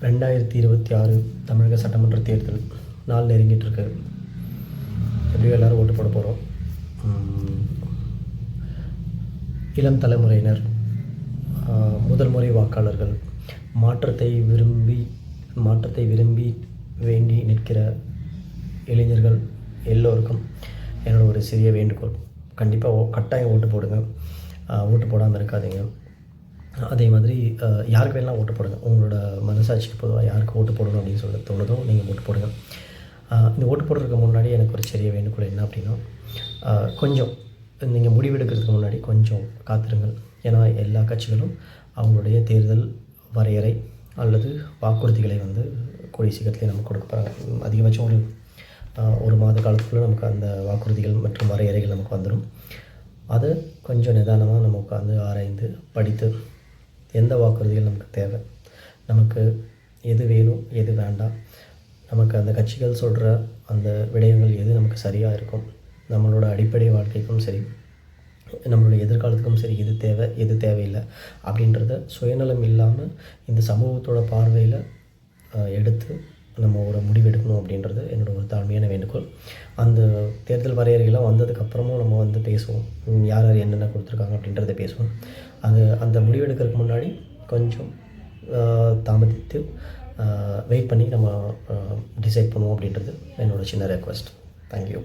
2026 தமிழக சட்டமன்ற தேர்தல் நாள் நெருங்கிட்டுருக்கு. எப்படியும் எல்லோரும் ஓட்டு போட போகிறோம். இளம் தலைமுறையினர், முதல் முறை வாக்காளர்கள், மாற்றத்தை விரும்பி வேண்டி நிற்கிற இளைஞர்கள் எல்லோருக்கும் என்னோட ஒரு சிறிய வேண்டுகோள். கண்டிப்பாக கட்டாயம் ஓட்டு போடுங்க. ஓட்டு போடாமல் இருக்காதீங்க. அதே மாதிரி யாருக்கு வேணாலும் ஓட்டு போடுங்க. உங்களோட மனசாட்சிக்கு பொதுவாக யாருக்கு ஓட்டு போடணும் அப்படின்னு சொல்ல தோணுதோ நீங்கள் ஓட்டு போடுங்க. இந்த ஓட்டு போடுறதுக்கு முன்னாடி எனக்கு ஒரு சிறிய வேண்டுகோள் என்ன அப்படின்னா, கொஞ்சம் நீங்கள் முடிவெடுக்கிறதுக்கு முன்னாடி கொஞ்சம் காத்திருங்கள். ஏன்னா எல்லா கட்சிகளும் அவங்களுடைய தேர்தல் வரையறை அல்லது வாக்குறுதிகளை கூடிய சீக்கிரத்திலே நமக்கு கொடுக்க போகிறாங்க. அதிகபட்சம் ஒரு மாத காலத்துக்குள்ளே நமக்கு அந்த வாக்குறுதிகள் மற்றும் வரையறைகள் நமக்கு வந்துடும். அதை கொஞ்சம் நிதானமாக நம்ம உட்காந்து ஆராய்ந்து படித்து எந்த வாக்குறுதிகள் நமக்கு தேவை, நமக்கு எது வேணும் எது வேண்டாம், நமக்கு அந்த கட்சிகள் சொல்கிற அந்த விடயங்கள் எது நமக்கு சரியாக இருக்கும், நம்மளோட அடிப்படை வாழ்க்கைக்கும் சரி நம்மளுடைய எதிர்காலத்துக்கும் சரி எது தேவை எது தேவையில்லை அப்படின்றத சுயநலம் இல்லாமல் இந்த சமூகத்தோட பார்வையில் எடுத்து நம்ம ஒரு முடிவெடுக்கணும் அப்படின்றது என்னோடய ஒரு தாழ்மையான வேண்டுகோள். அந்த தேர்தல் வரையறைகள்லாம் வந்ததுக்கப்புறமும் நம்ம பேசுவோம், யார் யார் என்னென்ன கொடுத்துருக்காங்க அப்படின்றத பேசுவோம். அந்த முடிவெடுக்கிறதுக்கு முன்னாடி கொஞ்சம் தாமதித்து வெயிட் பண்ணி நம்ம டிசைட் பண்ணுவோம் அப்படின்றது என்னோடய சின்ன ரெக்வெஸ்ட். தேங்க்யூ.